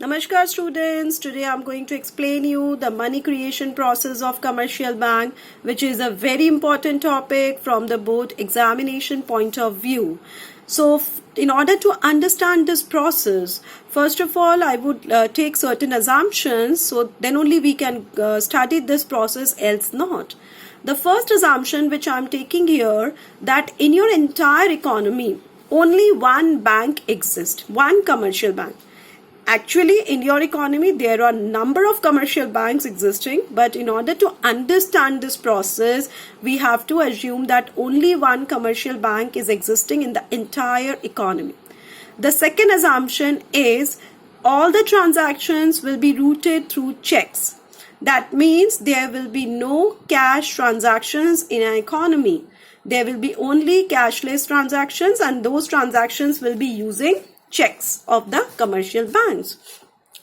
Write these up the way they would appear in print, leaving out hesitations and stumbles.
Namaskar students, today I'm going to explain you the money creation process of commercial bank, which is a very important topic from the board examination point of view. So in order to understand this process, first of all I would take certain assumptions, so then only we can study this process, else not. The first assumption which I'm taking here, that in your entire economy only one bank exists, one commercial bank. Actually, in your economy, there are a number of commercial banks existing, but in order to understand this process, we have to assume that only one commercial bank is existing in the entire economy. The second assumption is all the transactions will be routed through checks. That means there will be no cash transactions in an economy. There will be only cashless transactions, and those transactions will be using checks of the commercial banks.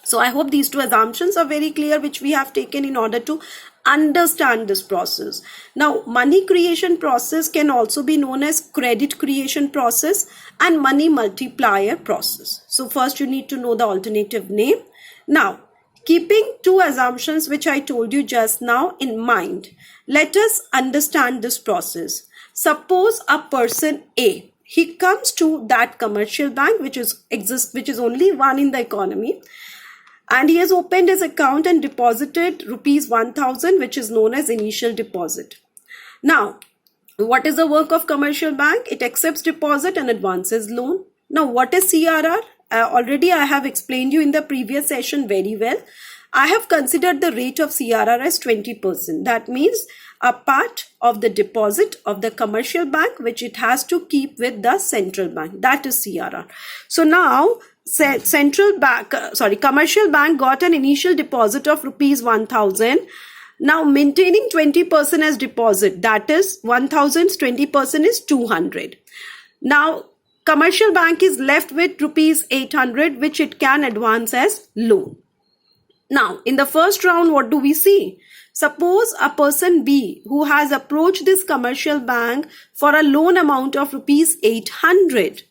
So I hope these two assumptions are very clear, which we have taken in order to understand this process. Now, money creation process can also be known as credit creation process and money multiplier process. So first you need to know the alternative name. Now, keeping two assumptions which I told you just now in mind, let us understand this process. Suppose a person A, he comes to that commercial bank which is only one in the economy, and he has opened his account and deposited rupees 1000, which is known as initial deposit. Now, what is the work of commercial bank? It accepts deposit and advances loan. Now, what is CRR? Already I have explained you in the previous session very well. I have considered the rate of CRR as 20%. That means a part of the deposit of the commercial bank which it has to keep with the central bank. That is CRR. So now commercial bank got an initial deposit of rupees 1000. Now maintaining 20% as deposit, that is 1000's 20% is 200. Now commercial bank is left with rupees 800 which it can advance as loan. Now, in the first round, what do we see? Suppose a person B who has approached this commercial bank for a loan amount of rupees 800.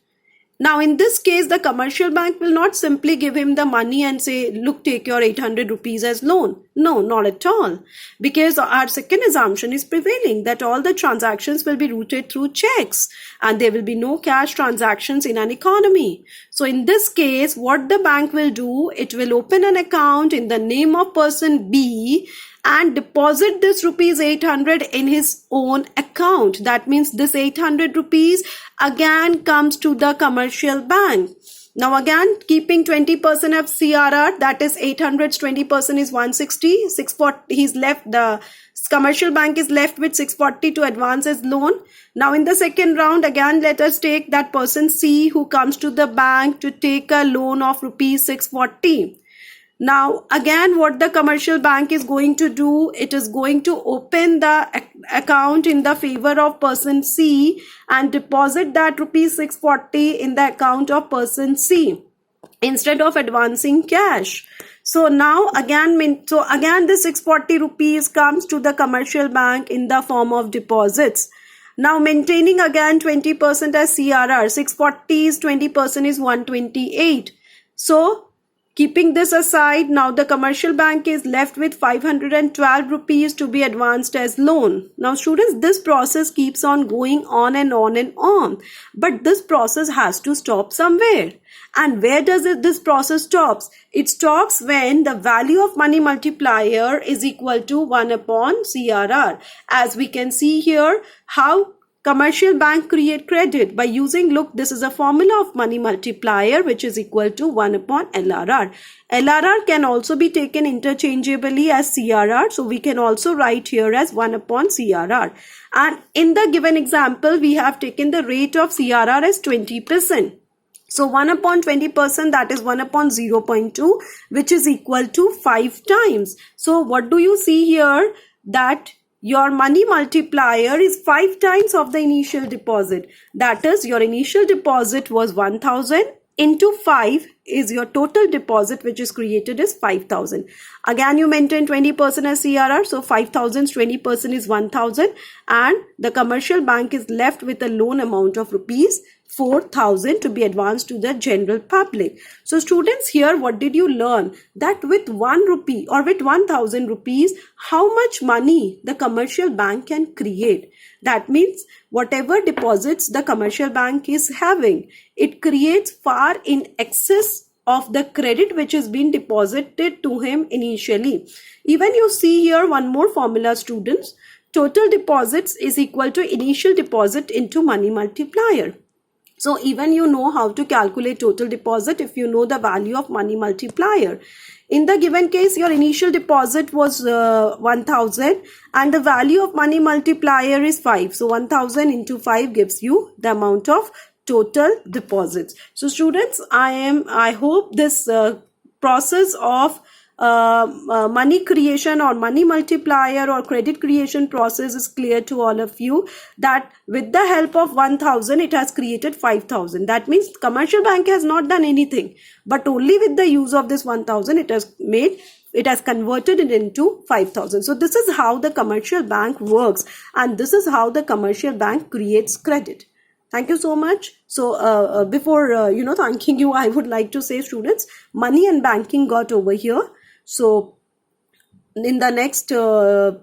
Now, in this case, the commercial bank will not simply give him the money and say, look, take your 800 rupees as loan. No, not at all. Because our second assumption is prevailing, that all the transactions will be routed through checks and there will be no cash transactions in an economy. So in this case, what the bank will do, it will open an account in the name of person B and deposit this rupees 800 in his own account. That means this 800 rupees again comes to the commercial bank. Now again, keeping 20% of CRR, that is 800's 20% is 160, 640, the commercial bank is left with 640 to advance his loan. Now in the second round, again, let us take that person C who comes to the bank to take a loan of rupees 640. Now, again, what the commercial bank is going to do, it is going to open the account in the favor of person C and deposit that rupees 640 in the account of person C instead of advancing cash. So now again the 640 rupees comes to the commercial bank in the form of deposits. Now maintaining again 20% as CRR, 640's 20% is 128. So keeping this aside, now the commercial bank is left with 512 rupees to be advanced as loan. Now students, this process keeps on going on and on and on. But this process has to stop somewhere. And where does this process stops? It stops when the value of money multiplier is equal to 1 upon CRR. As we can see here, how commercial bank create credit by using, look, this is a formula of money multiplier which is equal to 1 upon LRR. LRR can also be taken interchangeably as CRR. So we can also write here as 1 upon CRR. And in the given example, we have taken the rate of CRR as 20%. So 1 upon 20%, that is 1 upon 0.2, which is equal to 5 times. So what do you see here? That your money multiplier is 5 times of the initial deposit. That is, your initial deposit was 1000 into 5 is your total deposit which is created is 5000. Again, you maintain 20% as CRR. So 5000's 20% is 1000 and the commercial bank is left with a loan amount of rupees 4,000 to be advanced to the general public. So students, here what did you learn? That with 1 rupee or with 1,000 rupees, how much money the commercial bank can create. That means whatever deposits the commercial bank is having, it creates far in excess of the credit which is being deposited to him initially. Even you see here one more formula, students. Total deposits is equal to initial deposit into money multiplier. So even you know how to calculate total deposit if you know the value of money multiplier. In the given case, your initial deposit was 1,000 and the value of money multiplier is 5. So 1,000 into 5 gives you the amount of total deposits. So students, I hope this process of money creation or money multiplier or credit creation process is clear to all of you, that with the help of 1,000 it has created 5,000. That means commercial bank has not done anything, but only with the use of this 1,000 it has converted it into 5,000. So this is how the commercial bank works, and this is how the commercial bank creates credit. Thank you so much. So before thanking you, I would like to say, students, money and banking got over here. So in the next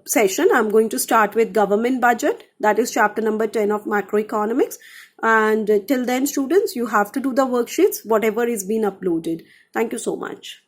session, I'm going to start with government budget. That is chapter number 10 of macroeconomics. And till then, students, you have to do the worksheets, whatever is being uploaded. Thank you so much.